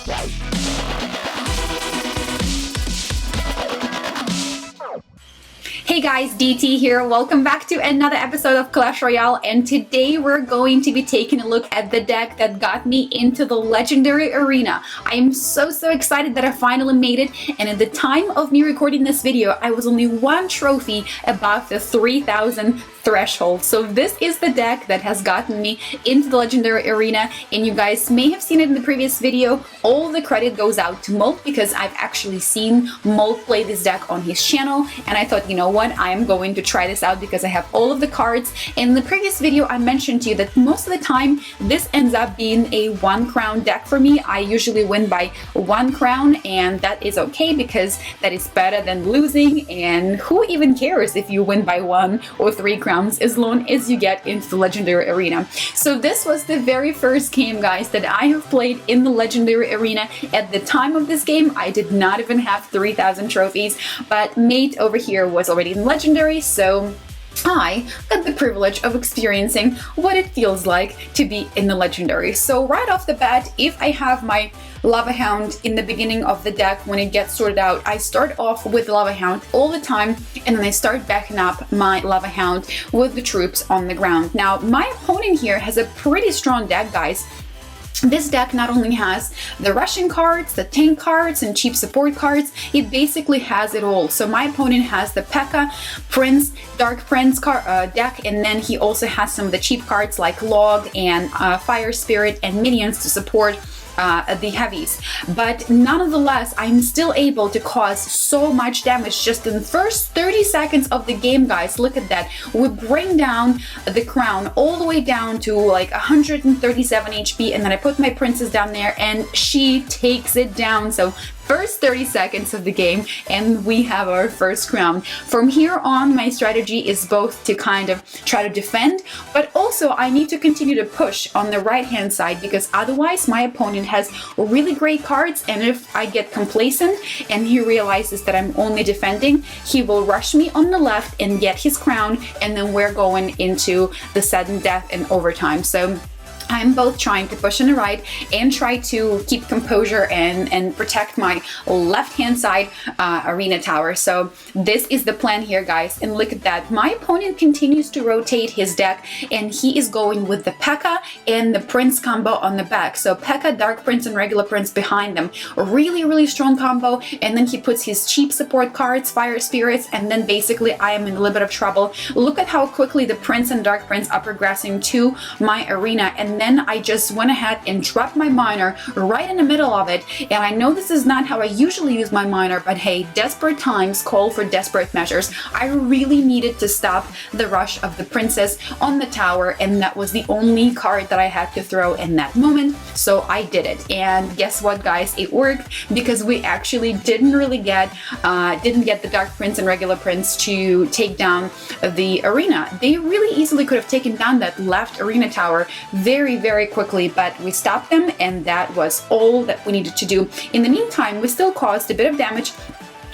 Hey guys, DT here. Welcome back to another episode of Clash Royale, and today we're going to be taking a look at the deck that got me into the legendary arena. I am so excited that I finally made it, and at the time of me recording this video, I was only one trophy above the 3,000 threshold. So this is the deck that has gotten me into the legendary arena, and you guys may have seen it in the previous video. All the credit goes out to Molt because I've actually seen Molt play this deck on his channel, and I thought, you know what, I am going to try this out because I have all of the cards. In the previous video I mentioned to you that most of the time this ends up being a 1 crown deck for me. I usually win by 1 crown, and that is okay because that is better than losing, and who even cares if you win by 1 or 3 crowns as long as you get into the legendary arena. So this was the very first game, guys, that I have played in the legendary arena. At the time of this game I did not even have 3,000 trophies, but mate over here was already in legendary, so I got the privilege of experiencing what it feels like to be in the legendary. So right off the bat, if I have my Lava Hound in the beginning of the deck, when it gets sorted out, I start off with Lava Hound all the time, and then I start backing up my Lava Hound with the troops on the ground. Now, my opponent here has a pretty strong deck, guys. This deck not only has the Russian cards, the tank cards, and cheap support cards, it basically has it all. So my opponent has the P.E.K.K.A, Prince, Dark Prince deck, and then he also has some of the cheap cards like Log and Fire Spirit and minions to support the heavies. But nonetheless, I'm still able to cause so much damage just in the first 30 seconds of the game, guys. Look at that. We bring down the crown all the way down to like 137 HP, and then I put my princess down there and she takes it down. So first 30 seconds of the game and we have our first crown. From here on, my strategy is both to kind of try to defend, but also I need to continue to push on the right hand side, because otherwise my opponent has really great cards, and if I get complacent and he realizes that I'm only defending, he will rush me on the left and get his crown, and then we're going into the sudden death and overtime. So I'm both trying to push on the right and try to keep composure and protect my left-hand side arena tower. So this is the plan here, guys. And look at that. My opponent continues to rotate his deck, and he is going with the P.E.K.K.A and the Prince combo on the back. So P.E.K.K.A, Dark Prince, and regular Prince behind them. Really strong combo. And then he puts his cheap support cards, Fire Spirits, and then basically I am in a little bit of trouble. Look at how quickly the Prince and Dark Prince are progressing to my arena, and then I just went ahead and dropped my miner right in the middle of it. And I know this is not how I usually use my miner, but hey, desperate times call for desperate measures. I really needed to stop the rush of the princess on the tower, and that was the only card that I had to throw in that moment. So I did it, and guess what, guys? It worked, because we actually didn't get the Dark Prince and regular Prince to take down the arena. They really easily could have taken down that left arena tower very quickly, but we stopped them, and that was all that we needed to do. In the meantime, we still caused a bit of damage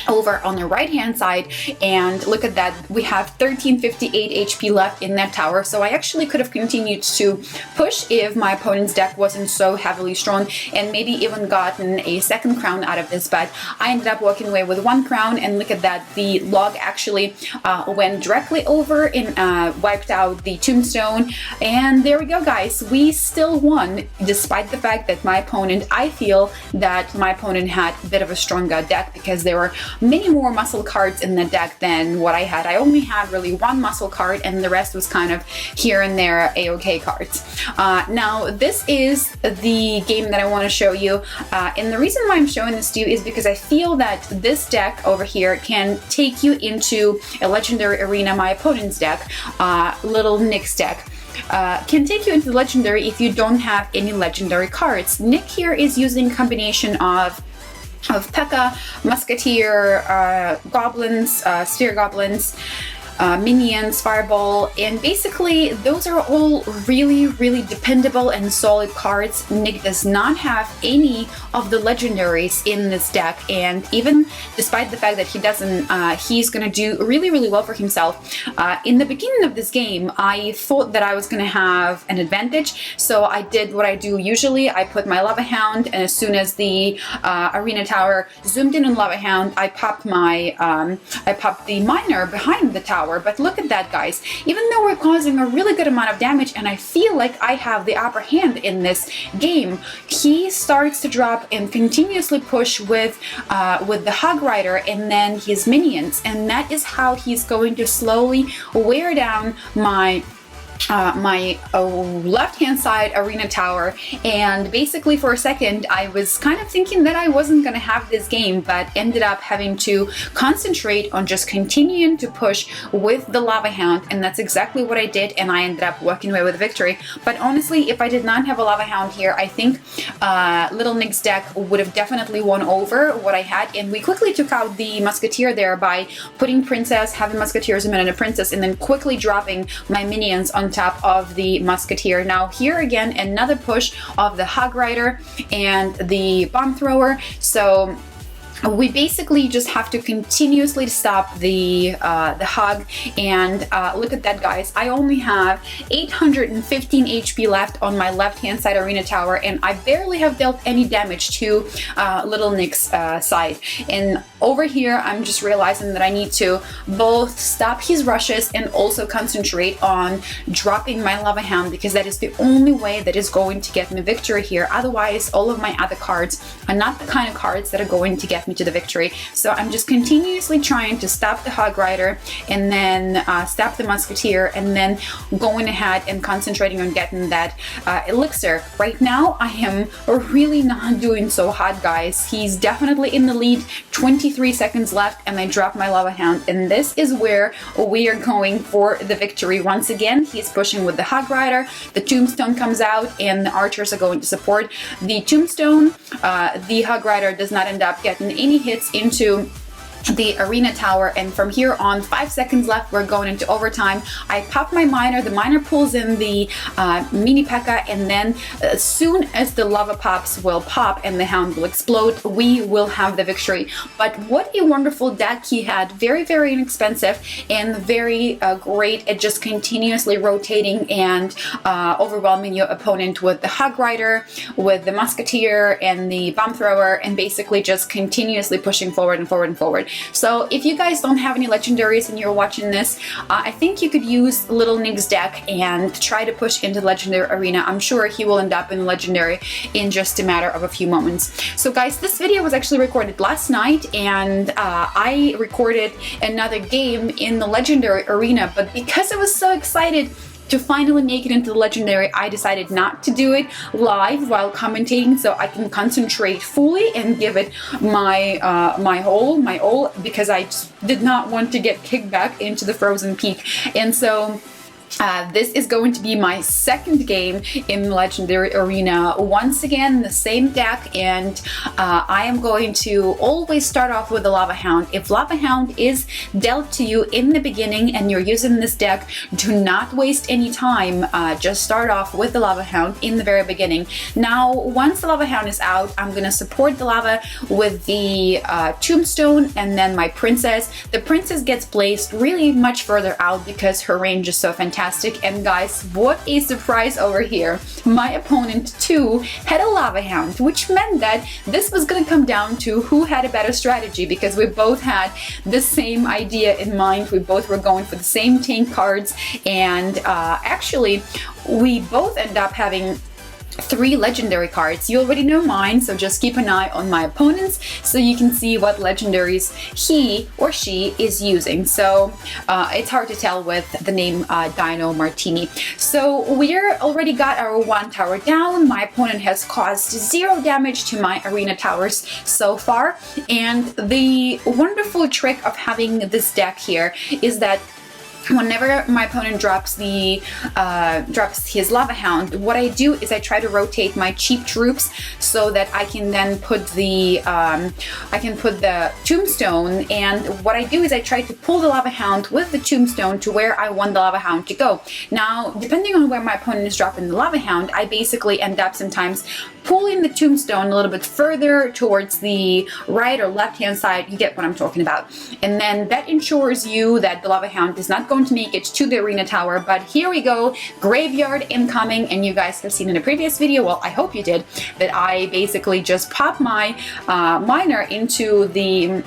over on the right hand side, and look at that, we have 1358 HP left in that tower. So I actually could have continued to push if my opponent's deck wasn't so heavily strong, and maybe even gotten a second crown out of this, but I ended up walking away with 1 crown. And look at that, the Log actually went directly over and wiped out the tombstone, and there we go, guys. We still won, despite the fact that my opponent, I feel that my opponent had a bit of a stronger deck, because there were many more muscle cards in the deck than what I had. I only had really 1 muscle card, and the rest was kind of here and there AOK cards. Now, this is the game that I want to show you, and the reason why I'm showing this to you is because I feel that this deck over here can take you into a legendary arena. My opponent's deck, Little Nick's deck, can take you into the legendary if you don't have any legendary cards. Nick here is using a combination of P.E.K.K.A, Musketeer, Goblins, Sphere Goblins, minions, fireball, and basically those are all really dependable and solid cards. Nick does not have any of the legendaries in this deck, and even despite the fact that he doesn't, he's gonna do really well for himself. In the beginning of this game, I thought that I was gonna have an advantage, so I did what I do usually. I put my Lava Hound, and as soon as the arena tower zoomed in on Lava Hound, I popped the miner behind the tower. But look at that, guys. Even though we're causing a really good amount of damage, and I feel like I have the upper hand in this game, he starts to drop and continuously push with the Hog Rider and then his minions, and that is how he's going to slowly wear down my left-hand side arena tower. And basically for a second I was kind of thinking that I wasn't gonna have this game, but ended up having to concentrate on just continuing to push with the Lava Hound, and that's exactly what I did, and I ended up walking away with a victory. But honestly, if I did not have a Lava Hound here, I think Little Nick's deck would have definitely won over what I had, and we quickly took out the Musketeer there by putting Princess, having Musketeers a minute and a Princess, and then quickly dropping my minions on top of the Musketeer. Now here again, another push of the Hog Rider and the Bomb Thrower. So we basically just have to continuously stop the hog, and look at that, guys. I only have 815 HP left on my left-hand side arena tower, and I barely have dealt any damage to Little Nick's side. And over here, I'm just realizing that I need to both stop his rushes and also concentrate on dropping my Lava Hound, because that is the only way that is going to get me victory here. Otherwise, all of my other cards are not the kind of cards that are going to get me to the victory. So I'm just continuously trying to stop the Hog Rider and then stop the Musketeer, and then going ahead and concentrating on getting that elixir. Right now I am really not doing so hot, guys. He's definitely in the lead, 23 seconds left, and I dropped my Lava Hound, and this is where we are going for the victory. Once again, he's pushing with the Hog Rider, the Tombstone comes out, and the archers are going to support the Tombstone. The Hog Rider does not end up getting any hits into the arena tower, and from here on, 5 seconds left, we're going into overtime. I pop my miner, the miner pulls in the mini P.E.K.K.A, and then as soon as the lava pops will pop and the Hound will explode, we will have the victory. But what a wonderful deck he had. Very inexpensive and very great at just continuously rotating and overwhelming your opponent with the Hog Rider, with the Musketeer and the Bomb Thrower, and basically just continuously pushing forward and forward and forward. So if you guys don't have any legendaries and you're watching this, I think you could use Little Nick's deck and try to push into the legendary arena. I'm sure he will end up in legendary in just a matter of a few moments. So guys, this video was actually recorded last night, and I recorded another game in the legendary arena, but because I was so excited to finally make it into the legendary, I decided not to do it live while commentating, so I can concentrate fully and give it my my all, because I just did not want to get kicked back into the frozen peak. And so this is going to be my second game in the Legendary Arena. Once again, the same deck, and I am going to always start off with the Lava Hound. If Lava Hound is dealt to you in the beginning and you're using this deck, do not waste any time. Just start off with the Lava Hound in the very beginning. Now, once the Lava Hound is out, I'm going to support the lava with the Tombstone and then my Princess. The Princess gets placed really much further out because her range is so fantastic. And guys, what a surprise over here. My opponent too had a Lava Hound, which meant that this was going to come down to who had a better strategy, because we both had the same idea in mind. We both were going for the same tank cards, and actually we both end up having 3 legendary cards. You already know mine, so just keep an eye on my opponents so you can see what legendaries he or she is using. So it's hard to tell with the name Dino Martini. So we're already got our 1 tower down. My opponent has caused 0 damage to my arena towers so far. And the wonderful trick of having this deck here is that whenever my opponent drops his Lava Hound, what I do is I try to rotate my cheap troops so that I can then put the Tombstone, and what I do is I try to pull the Lava Hound with the Tombstone to where I want the Lava Hound to go. Now, depending on where my opponent is dropping the Lava Hound, I basically end up sometimes pulling the Tombstone a little bit further towards the right or left hand side. You get what I'm talking about. And then that ensures you that the Lava Hound is not going to make it to the arena tower. But here we go, graveyard incoming, and you guys have seen in the previous video, well, I hope you did, that I basically just pop my miner into the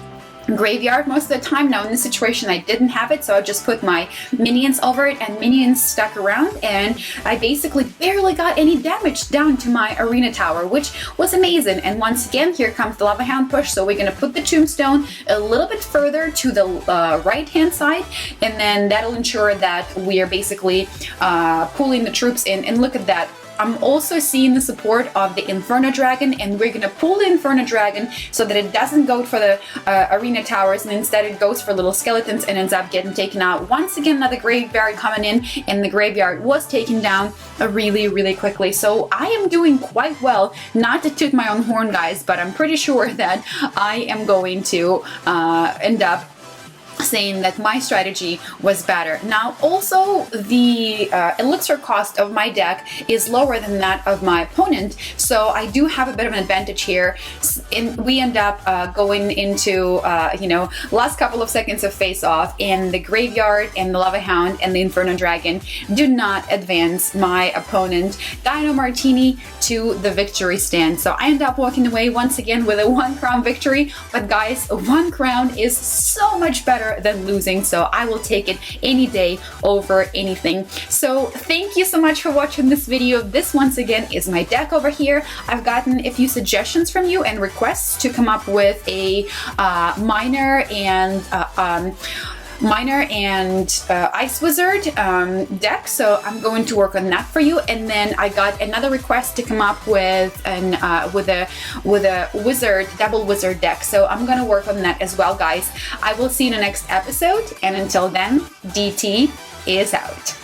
graveyard most of the time. Now in this situation I didn't have it, so I just put my minions over it, and minions stuck around, and I basically barely got any damage down to my arena tower, which was amazing. And once again, here comes the Lava Hound push, so we're gonna put the Tombstone a little bit further to the right hand side, and then that'll ensure that we are basically pulling the troops in. And look at that, I'm also seeing the support of the Inferno Dragon, and we're gonna pull the Inferno Dragon so that it doesn't go for the arena towers, and instead it goes for little skeletons and ends up getting taken out. Once again, another graveyard coming in, and the graveyard was taken down really quickly. So I am doing quite well, not to toot my own horn, guys, but I'm pretty sure that I am going to end up saying that my strategy was better. Now also the elixir cost of my deck is lower than that of my opponent, so I do have a bit of an advantage here. And we end up going into last couple of seconds of face off, and the graveyard and the Lava Hound and the Inferno Dragon do not advance my opponent Dino Martini to the victory stand. So I end up walking away once again with a 1 crown victory. But guys, 1 crown is so much better than losing, so I will take it any day over anything. So thank you so much for watching this video. This once again is my deck over here. I've gotten a few suggestions from you and requests to come up with a miner and Ice Wizard deck, so I'm going to work on that for you. And then I got another request to come up with a wizard, double wizard deck, so I'm gonna work on that as well, guys. I will see you in the next episode, and until then, DT is out.